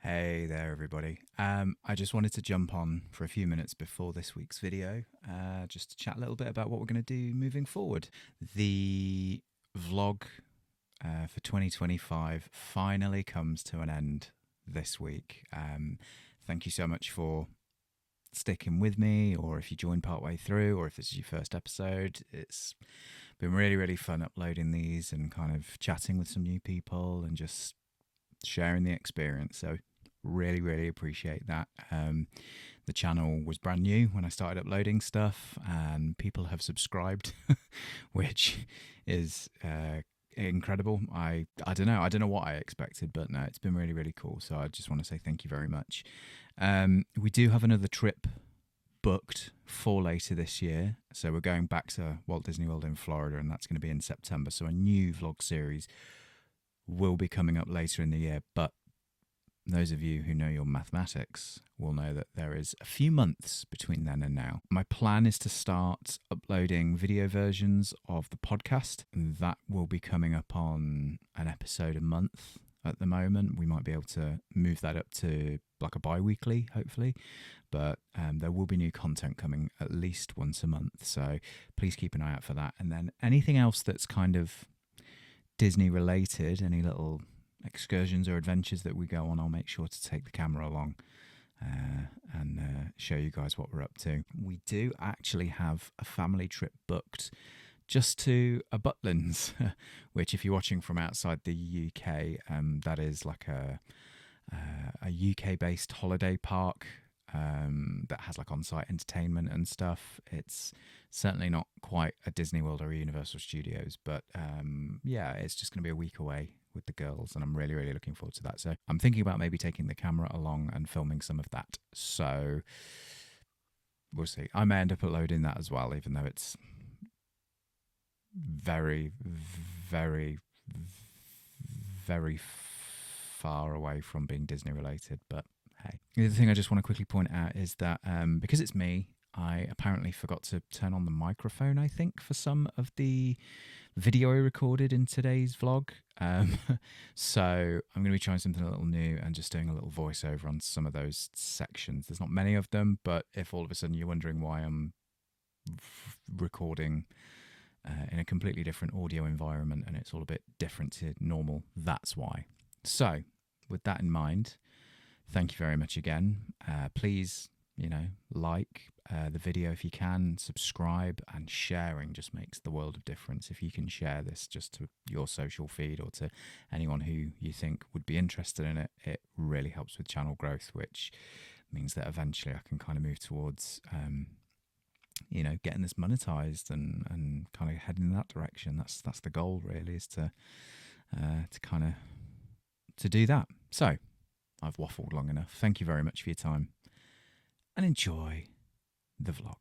Hey there, everybody. I just wanted to jump on for a few minutes before this week's video, just to chat a little bit about what we're going to do moving forward. The vlog for 2025 finally comes to an end this week. Thank you so much for sticking with me, or if you joined partway through, or if this is your first episode. It's been really fun uploading these and kind of chatting with some new people and just sharing the experience. So really appreciate that. The channel was brand new when I started uploading stuff, and people have subscribed, which is incredible. I don't know what I expected, but no, it's been really cool. So I just want to say thank you very much. We do have another trip booked for later this year, so we're going back to Walt Disney World in Florida, and that's going to be in September. So a new vlog series will be coming up later in the year, but those of you who know your mathematics will know that there is a few months between then and now. My plan is to start uploading video versions of the podcast. That will be coming up on an episode a month at the moment. We might be able to move that up to like a bi-weekly, hopefully, but there will be new content coming at least once a month, so please keep an eye out for that. And then anything else that's kind of Disney related, any little excursions or adventures that we go on, I'll make sure to take the camera along and show you guys what we're up to. We do actually have a family trip booked just to a Butlins, which if you're watching from outside the UK, that is like a UK based holiday park that has like on-site entertainment and stuff. It's certainly not quite a Disney World or a Universal Studios, but yeah, it's just going to be a week away with the girls, and I'm really looking forward to that. So I'm thinking about maybe taking the camera along and filming some of that. So we'll see. I may end up uploading that as well, even though it's very far away from being Disney related, but hey. The other thing I just want to quickly point out is that because it's me, I apparently forgot to turn on the microphone, I think, for some of the video I recorded in today's vlog. So I'm going to be trying something a little new and just doing a little voiceover on some of those sections. There's not many of them, but if all of a sudden you're wondering why I'm recording in a completely different audio environment and it's all a bit different to normal, that's why. So with that in mind, thank you very much again. Please, like the video if you can, subscribe, and sharing just makes the world of difference. If you can share this just to your social feed or to anyone who you think would be interested in it, it really helps with channel growth, which means that eventually I can kind of move towards getting this monetized and kind of heading in that direction. That's the goal, really, is to do that. So I've waffled long enough. Thank you very much for your time, and enjoy the vlog.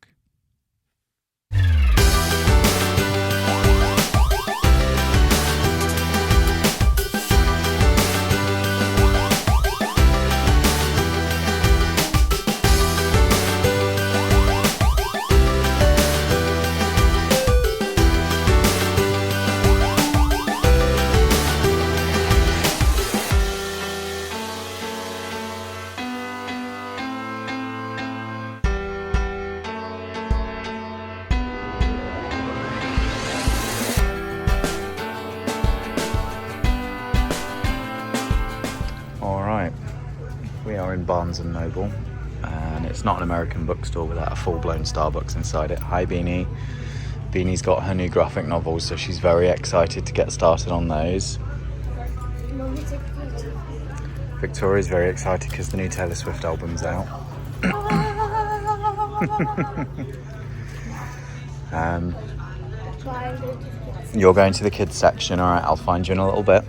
We are in Barnes & Noble, and it's not an American bookstore without a full-blown Starbucks inside it. Hi, Beanie. Beanie's got her new graphic novels, so she's very excited to get started on those. Victoria's very excited because the new Taylor Swift album's out. You're going to the kids section. All right, I'll find you in a little bit.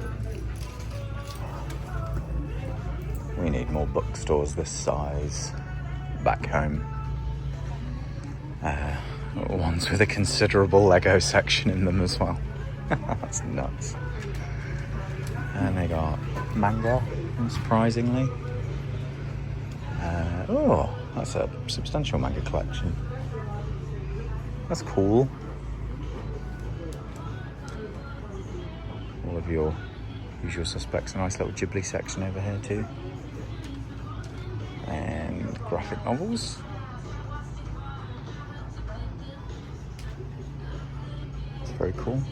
We need more bookstores this size back home. Ones with a considerable Lego section in them as well. That's nuts. And they got manga, unsurprisingly. Oh, that's a substantial manga collection. That's cool. All of your usual suspects. A nice little Ghibli section over here too. and graphic novels. It's very cool.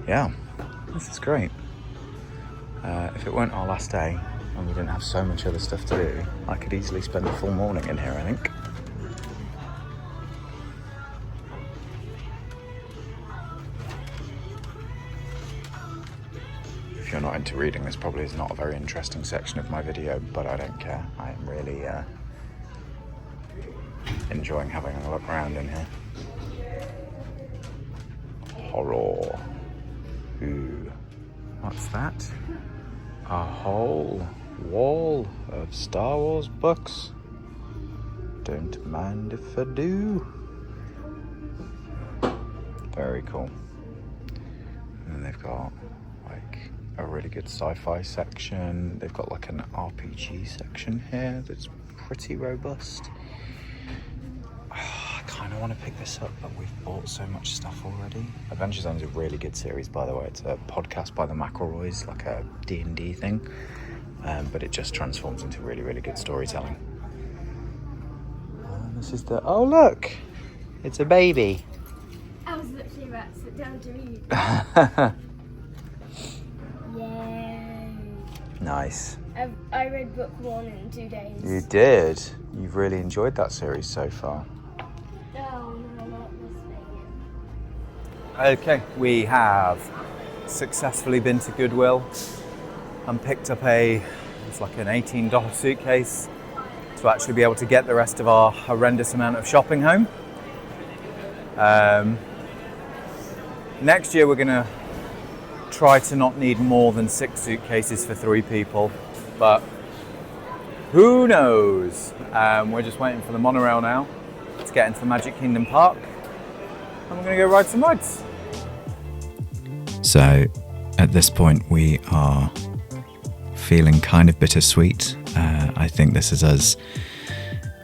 Yeah, this is great. If it weren't our last day and we didn't have so much other stuff to do, I could easily spend the full morning in here, I think. If you're not into reading, this probably is not a very interesting section of my video, but I don't care. I am really enjoying having a look around in here. Horror. Ooh. What's that? A whole wall of Star Wars books. Don't mind if I do. Very cool. And then they've got like a really good sci-fi section. They've got like an RPG section here that's pretty robust. I kind of want to pick this up, but we've bought so much stuff already. Adventure Zone's a really good series, by the way. It's a podcast by the McElroys, like a D&D thing, but it just transforms into really, really good storytelling. And this is the... Oh, look! It's a baby. I was literally about to sit down to read. Yay. Nice. I read book 1 in 2 days. You did? You've really enjoyed that series so far. Oh, no, not this thing. Okay, we have successfully been to Goodwill and picked up it's like an $18 suitcase to actually be able to get the rest of our horrendous amount of shopping home. Next year we're gonna try to not need more than 6 suitcases for 3 people, but who knows? We're just waiting for the monorail now to get into the Magic Kingdom Park, and we're gonna go ride some rides. So at this point we are feeling kind of bittersweet. I think this is us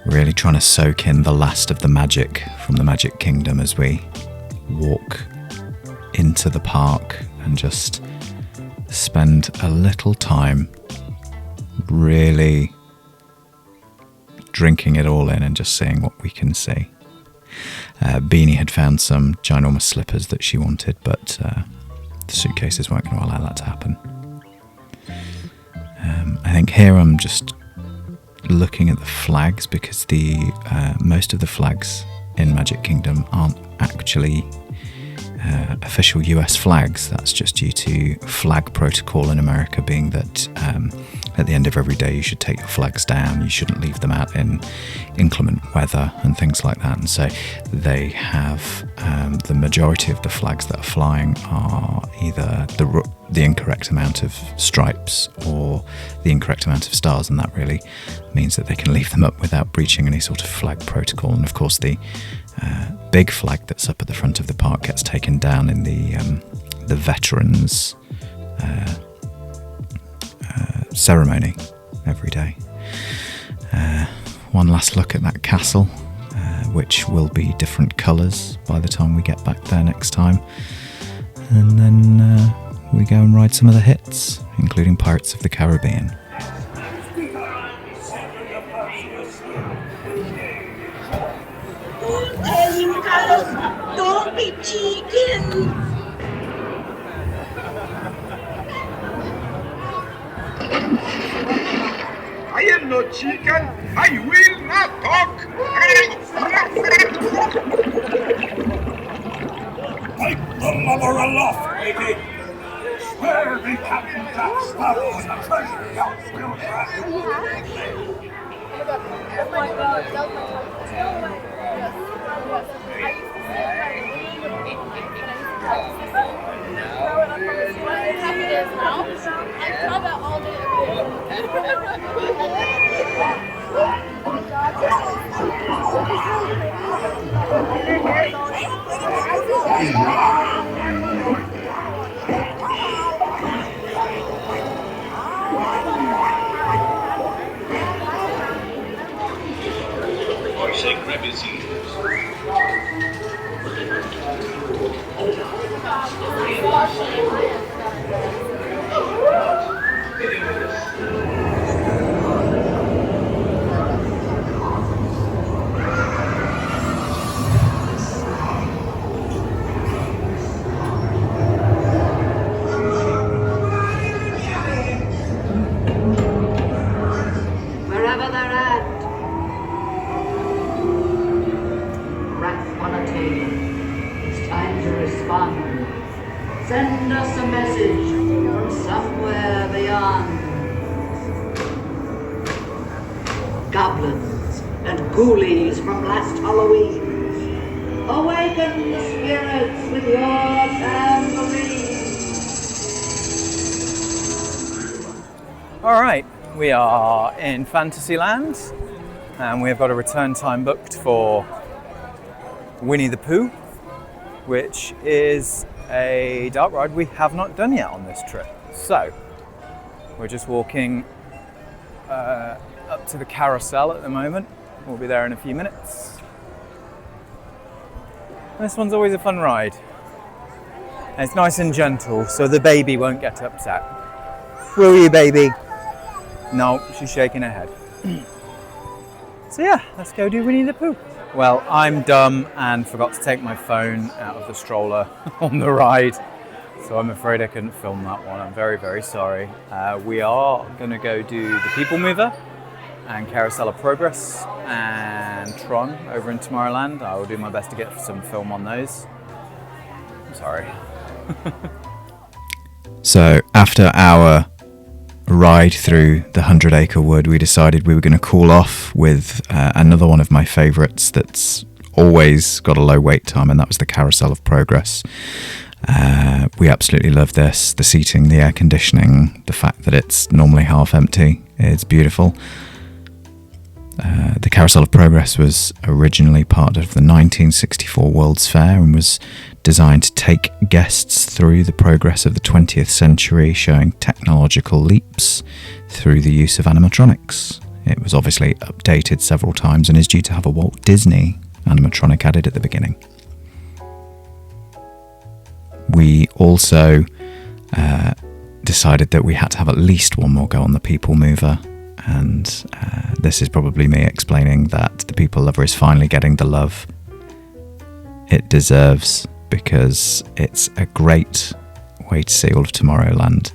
really trying to soak in the last of the magic from the Magic Kingdom as we walk into the park and just spend a little time really drinking it all in and just seeing what we can see. Beanie had found some ginormous slippers that she wanted, but the suitcases weren't going to allow that to happen. I think here I'm just looking at the flags because most of the flags in Magic Kingdom aren't actually official US flags. That's just due to flag protocol in America, being that at the end of every day you should take your flags down. You shouldn't leave them out in inclement weather and things like that. And so they have the majority of the flags that are flying are either the incorrect amount of stripes or the incorrect amount of stars, and that really means that they can leave them up without breaching any sort of flag protocol. And of course the big flag that's up at the front of the park gets taken down in the veterans ceremony every day. One last look at that castle, which will be different colours by the time we get back there next time, and then we go and ride some of the hits, including Pirates of the Caribbean. Don't be cheating! I am not chicken. I will not talk. Like the mother aloft, lady. Swear the Captain Jack Sparrow and the treasure yacht will crash. Oh my god, that was my time. I used to say throw it up on the sweat. How it is now? I try that all day every day. send us a message from somewhere beyond. Goblins and ghoulies from last Halloween, awaken the spirits with your tambourine. All right, we are in Fantasyland, and we've got a return time booked for Winnie the Pooh, which is a dark ride we have not done yet on this trip. So we're just walking up to the carousel at the moment. We'll be there in a few minutes. This one's always a fun ride. And it's nice and gentle, so the baby won't get upset. Will you, baby? No, she's shaking her head. So yeah, let's go do Winnie the Pooh. Well, I'm dumb and forgot to take my phone out of the stroller on the ride, so I'm afraid I couldn't film that one. I'm very, very sorry. We are going to go do the People Mover and Carousel of Progress and Tron over in Tomorrowland. I will do my best to get some film on those. I'm sorry. So after our ride through the 100 Acre Wood, we decided we were going to cool off with another one of my favourites that's always got a low wait time, and that was the Carousel of Progress. We absolutely love this. The seating, the air conditioning, the fact that it's normally half empty, it's beautiful. The Carousel of Progress was originally part of the 1964 World's Fair and was designed to take guests through the progress of the 20th century, showing technological leaps through the use of animatronics. It was obviously updated several times and is due to have a Walt Disney animatronic added at the beginning. We also decided that we had to have at least one more go on the People Mover, and this is probably me explaining that the People Lover is finally getting the love it deserves, because it's a great way to see all of Tomorrowland,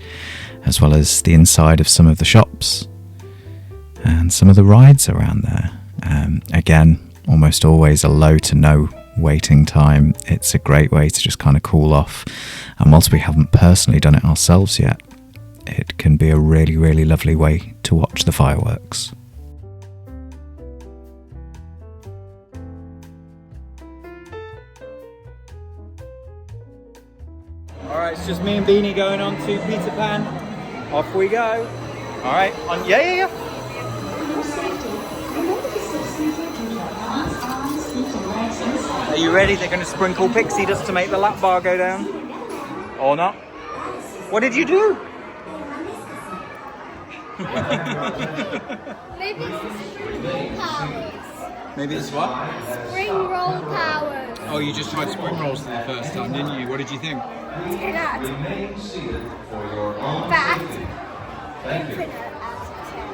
as well as the inside of some of the shops and some of the rides around there. Again, almost always a low to no waiting time. It's a great way to just kind of cool off, and whilst we haven't personally done it ourselves yet, it can be a really, really lovely way to watch the fireworks. Alright, it's just me and Beanie going on to Peter Pan. Off we go. Alright, on. Yeah. Are you ready? They're going to sprinkle pixie dust to make the lap bar go down. Or not? What did you do? Maybe it's the spring powers. Maybe it's what? Spring roll powers. Oh, you just tried spring rolls for the first time, didn't you? What did you think? 10 out of 10. That, infinite out of 10.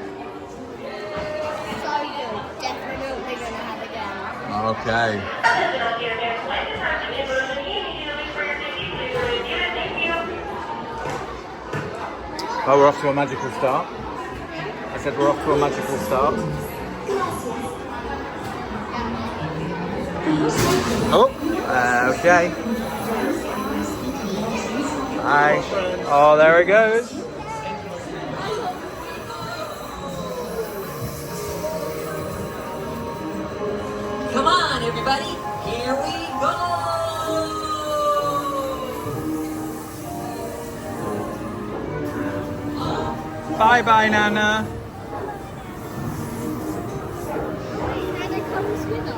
So good. Definitely going to have again. Okay. Well, we're off to a magical start. I said we're off to a magical start. Oh, okay. Hi. Oh, there it goes. Come on, everybody, here we go! Bye, Nana. And it comes with us.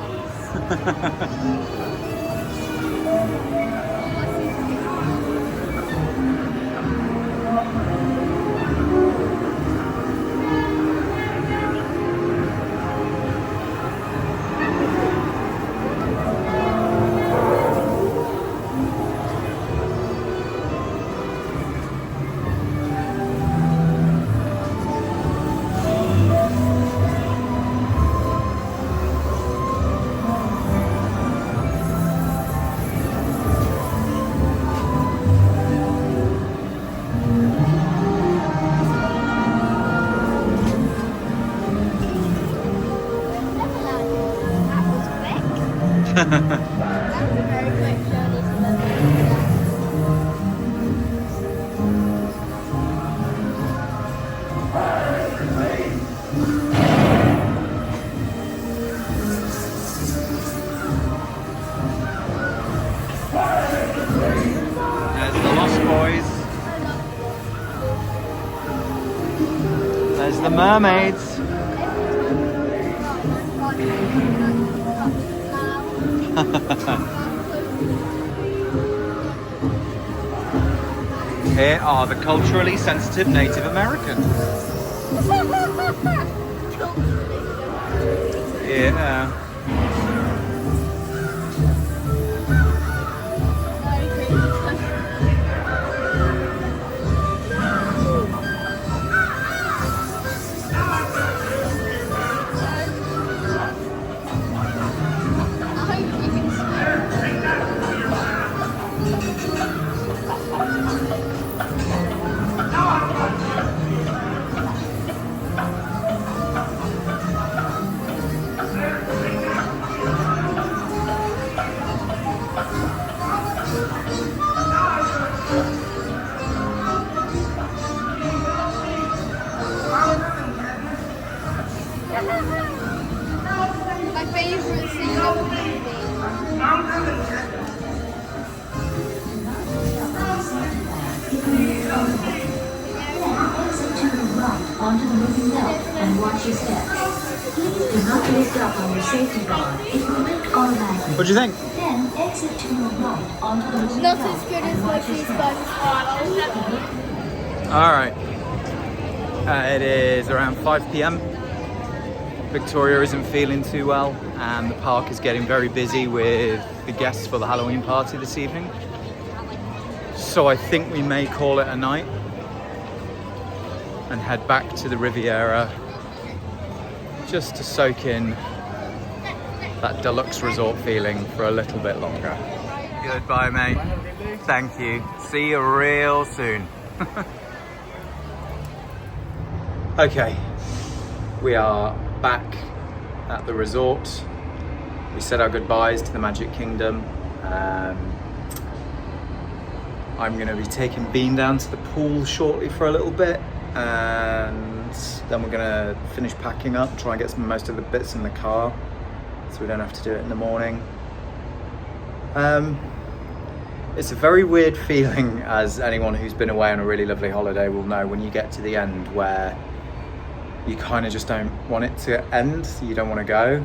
That was a very quick journey to London. There's the mermaids. Here are the culturally sensitive Native Americans. Yeah. My favourite scene of the movie. Exit to the right onto the moving belt and watch your steps. Please do not lift up on your safety guard. It will lift automatically. What do you think? Then exit to the right onto the moving Not belt as good as and what watch your these steps. guys. Alright. It is around 5 p.m. Victoria isn't feeling too well, and the park is getting very busy with the guests for the Halloween party this evening. So I think we may call it a night and head back to the Riviera just to soak in that deluxe resort feeling for a little bit longer. Goodbye, mate. Thank you. See you real soon. Okay, we are back at the resort. We said our goodbyes to the Magic Kingdom. I'm going to be taking Bean down to the pool shortly for a little bit, and then we're going to finish packing up, try and get most of the bits in the car so we don't have to do it in the morning. It's a very weird feeling, as anyone who's been away on a really lovely holiday will know, when you get to the end where you kind of just don't want it to end, you don't want to go.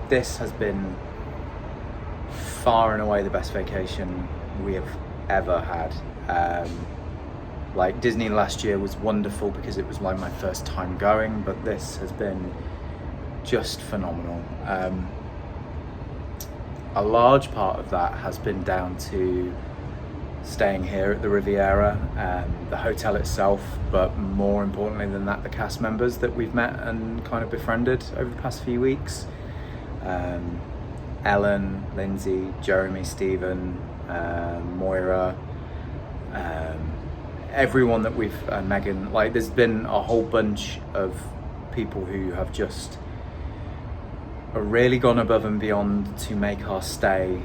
This has been far and away the best vacation we have ever had. Like Disney last year was wonderful because it was like my first time going, but this has been just phenomenal. A large part of that has been down to staying here at the Riviera, the hotel itself, but more importantly than that, the cast members that we've met and kind of befriended over the past few weeks. Ellen, Lindsay, Jeremy, Stephen, Moira, everyone that we've, Megan, like there's been a whole bunch of people who have just really gone above and beyond to make our stay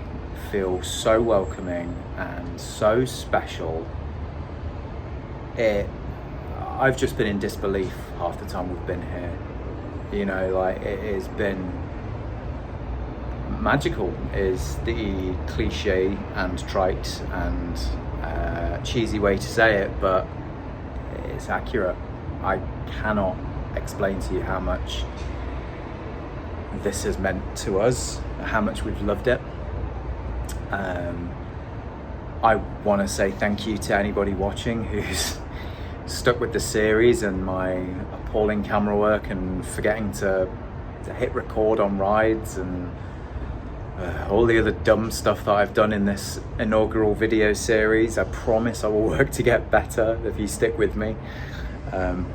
feel so welcoming and so special. I've just been in disbelief half the time we've been here. You know, like it has been magical is the cliche and trite and cheesy way to say it, but it's accurate. I cannot explain to you how much this has meant to us, how much we've loved it. I want to say thank you to anybody watching who's stuck with the series and my appalling camera work and forgetting to hit record on rides and all the other dumb stuff that I've done in this inaugural video series. I promise I will work to get better if you stick with me.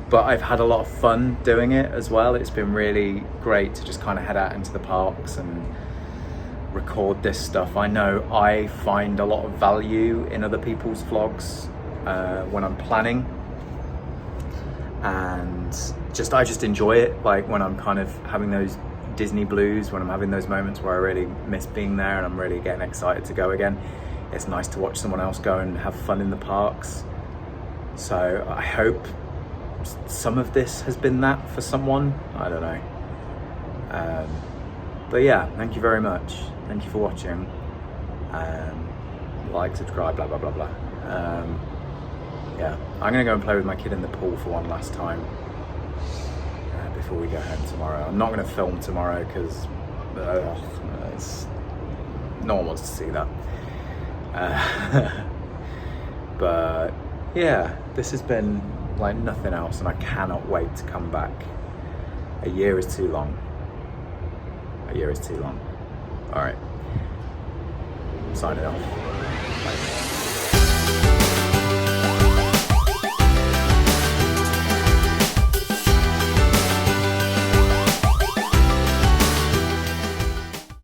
But I've had a lot of fun doing it as well. It's been really great to just kind of head out into the parks and record this stuff. I know I find a lot of value in other people's vlogs when I'm planning, and I just enjoy it, like when I'm kind of having those Disney blues, when I'm having those moments where I really miss being there and I'm really getting excited to go again. It's nice to watch someone else go and have fun in the parks. So I hope some of this has been that for someone. I don't know. But yeah, thank you very much. Thank you for watching. Like, subscribe, blah, blah, blah, blah. Yeah. I'm gonna go and play with my kid in the pool for one last time before we go home tomorrow. I'm not gonna film tomorrow because no one wants to see that. But yeah, this has been like nothing else, and I cannot wait to come back. A year is too long. A year is too long. All right, signing off. Bye.